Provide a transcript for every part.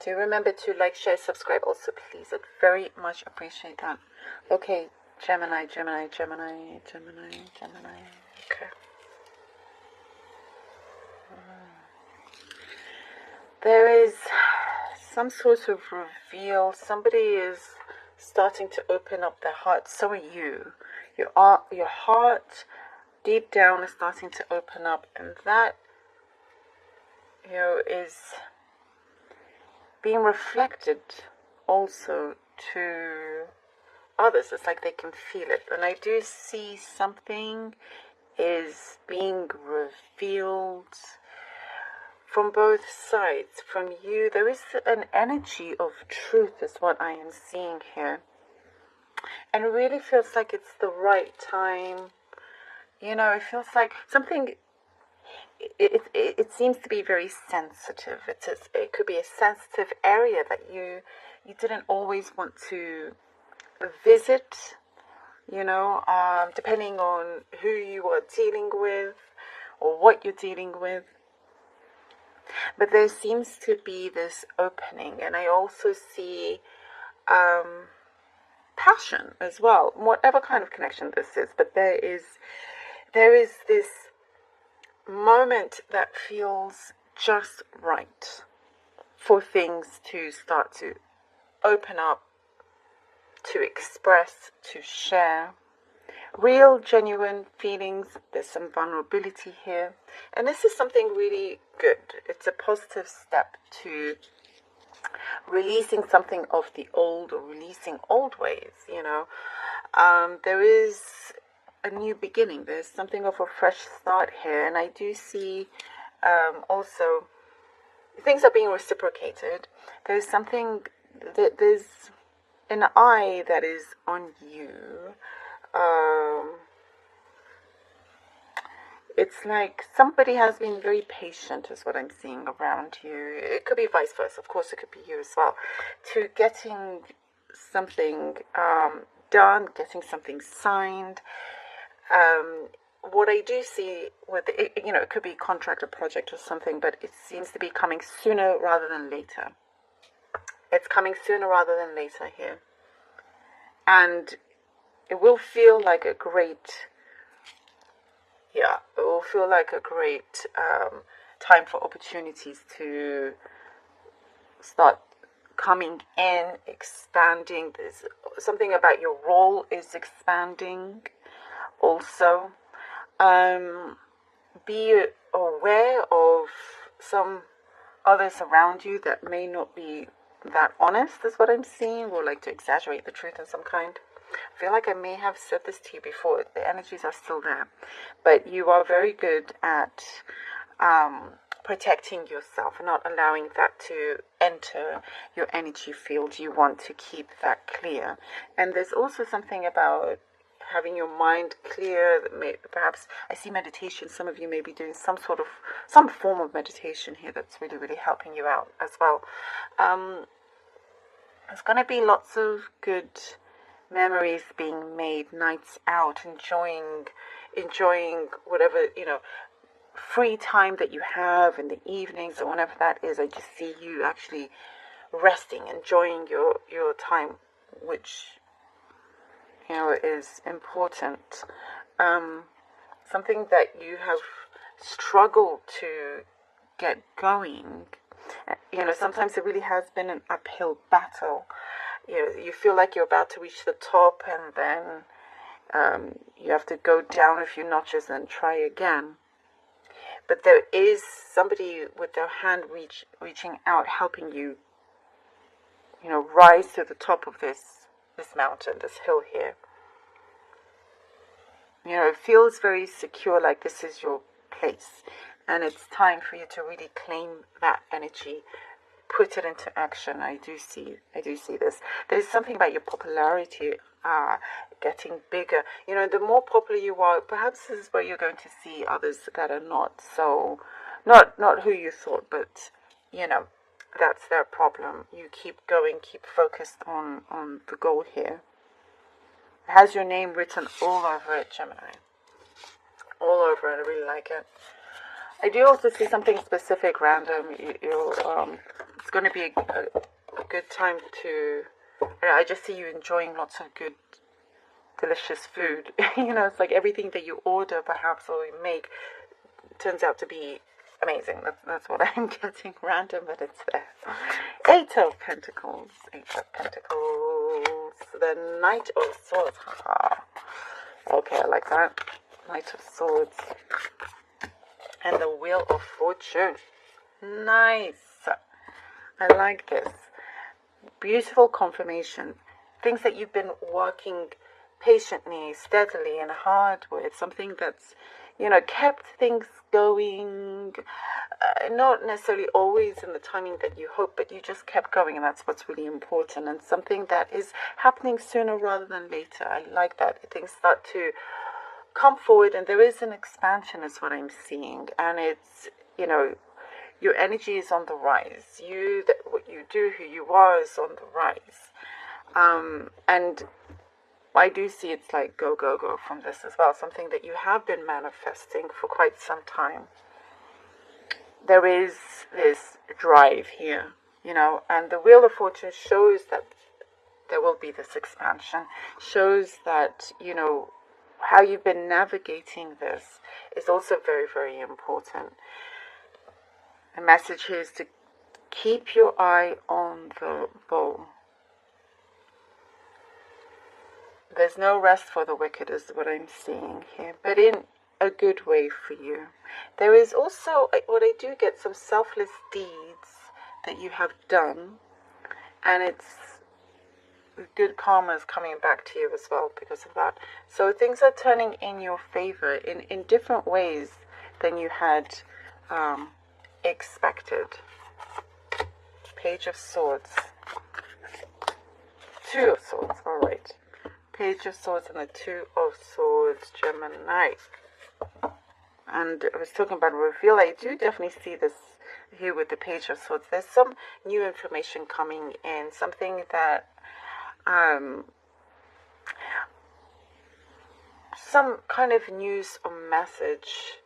Do remember to like, share, subscribe also, please. I'd very much appreciate that. Okay, Gemini. Okay. There is some sort of reveal. Somebody is starting to open up their heart. So are you. Your heart deep down is starting to open up, and that, is being reflected also to others. It's like they can feel it. And I do see something is being revealed from both sides. From you, there is an energy of truth is what I am seeing here. And it really feels like it's the right time. It feels like something, it seems to be very sensitive. It could be a sensitive area that you didn't always want to visit, depending on who you are dealing with or what you're dealing with. But there seems to be this opening, and I also see passion as well, whatever kind of connection this is. But there is this moment that feels just right for things to start to open up, to express, to share. Real, genuine feelings. There's some vulnerability here. And this is something really good. It's a positive step to releasing something of the old, or releasing old ways, There is a new beginning. There's something of a fresh start here. And I do see also things are being reciprocated. There's something, there's an eye that is on you. It's like somebody has been very patient is what I'm seeing around you. It could be vice versa. Of course, it could be you as well. To getting something done, getting something signed. What I do see with it, it could be contract or project or something, but it seems to be coming sooner rather than later. It's coming sooner rather than later here. And it will feel like a great, time for opportunities to start coming in, expanding. There's something about your role is expanding also. Be aware of some others around you that may not be that honest, is what I'm seeing, or like to exaggerate the truth in some kind. I feel like I may have said this to you before. The energies are still there. But you are very good at protecting yourself and not allowing that to enter your energy field. You want to keep that clear. And there's also something about having your mind clear. Perhaps I see meditation. Some of you may be doing some form of meditation here that's really, really helping you out as well. There's going to be lots of good memories being made, nights out, enjoying whatever, free time that you have in the evenings or whenever that is. I just see you actually resting, enjoying your time, which, is important. Something that you have struggled to get going. Sometimes it really has been an uphill battle. You feel like you're about to reach the top, and then you have to go down a few notches and try again. But there is somebody with their hand reaching out, helping you, rise to the top of this mountain, this hill here. It feels very secure, like this is your place. And it's time for you to really claim that energy, put it into action. I do see this. There's something about your popularity getting bigger. The more popular you are, perhaps this is where you're going to see others that are not who you thought, but that's their problem. You keep going, keep focused on the goal here. It has your name written all over it, Gemini. All over it. I really like it. I do also see something specific, random. it's going to be a good time to, I just see you enjoying lots of good, delicious food. It's like everything that you order perhaps or you make turns out to be amazing. That's what I'm getting. Random, but it's there. Eight of Pentacles. The Knight of Swords. Okay, I like that. Knight of Swords. And the Wheel of Fortune. Nice. I like this. Beautiful confirmation. Things that you've been working patiently, steadily, and hard with. Something that's, kept things going. Not necessarily always in the timing that you hope, but you just kept going, and that's what's really important. And something that is happening sooner rather than later. I like that. Things start to come forward, and there is an expansion is what I'm seeing. And it's, your energy is on the rise. What you do, who you are is on the rise. And I do see it's like go, go, go from this as well. Something that you have been manifesting for quite some time. There is this drive here, and the Wheel of Fortune shows that there will be this expansion. Shows that, how you've been navigating this is also very, very important. The message here is to keep your eye on the ball. There's no rest for the wicked is what I'm seeing here, but in a good way for you. There is also, what I do get, some selfless deeds that you have done, and it's good karma is coming back to you as well because of that. So things are turning in your favor in different ways than you had expected. Page of Swords. Two of Swords, all right. Page of Swords and the Two of Swords, Gemini. And I was talking about reveal. I do definitely see this here with the Page of Swords. There's some new information coming in, something that some kind of news or message.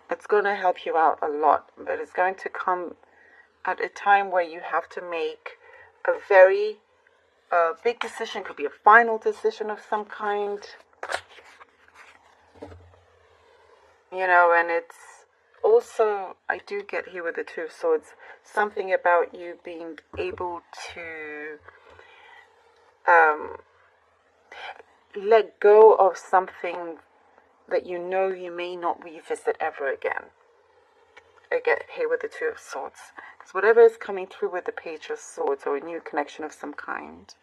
It's going to help you out a lot, but it's going to come at a time where you have to make a very big decision. Could be a final decision of some kind. And it's also, I do get here with the Two of Swords, something about you being able to let go of something that you may not revisit ever again. I get here with the Two of Swords. Because whatever is coming through with the Page of Swords, or a new connection of some kind,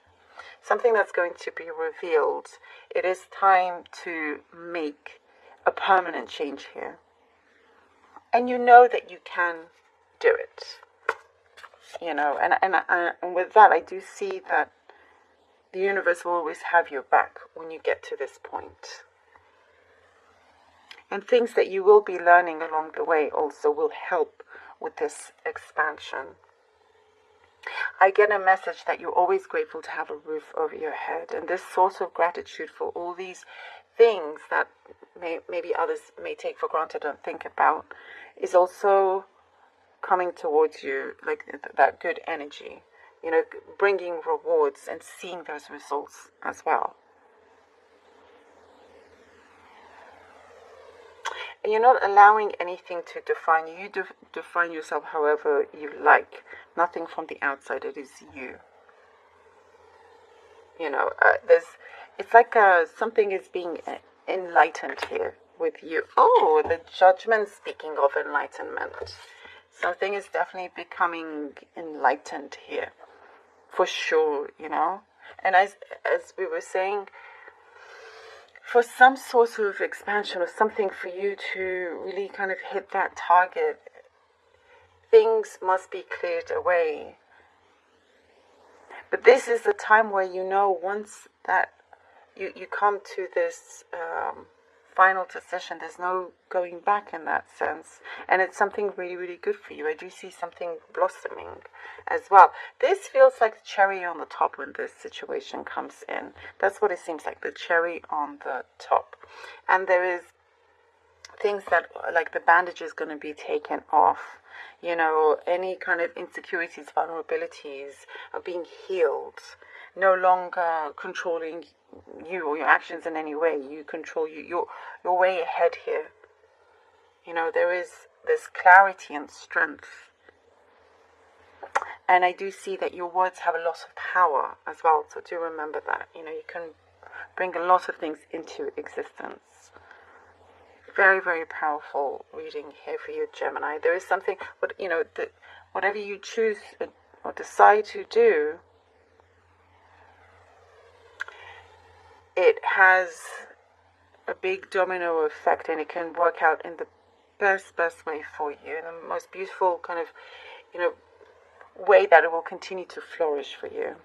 something that's going to be revealed, it is time to make a permanent change here. And you know that you can do it. And with that, I do see that the universe will always have your back when you get to this point. And things that you will be learning along the way also will help with this expansion. I get a message that you're always grateful to have a roof over your head. And this source of gratitude for all these things that maybe others may take for granted and think about is also coming towards you, like that good energy, bringing rewards and seeing those results as well. And you're not allowing anything to define you. You define yourself however you like. Nothing from the outside. It is you. It's like something is being enlightened here with you. Oh, the Judgment, speaking of enlightenment. Something is definitely becoming enlightened here. For sure, And as we were saying, for some sort of expansion or something for you to really kind of hit that target, things must be cleared away. But this is the time where once that you come to this final decision, there's no going back in that sense. And it's something really, really good for you. I do see something blossoming as well. This feels like the cherry on the top when this situation comes in. That's what it seems like, the cherry on the top. And there is things that, like the bandage is going to be taken off. Any kind of insecurities, vulnerabilities are being healed. No longer controlling you or your actions in any way. You control you're way ahead here. There is this clarity and strength. And I do see that your words have a lot of power as well. So do remember that. You can bring a lot of things into existence. Very, very powerful reading here for you, Gemini. There is something, but whatever you choose or decide to do, it has a big domino effect, and it can work out in the best way for you, in the most beautiful kind of, way that it will continue to flourish for you.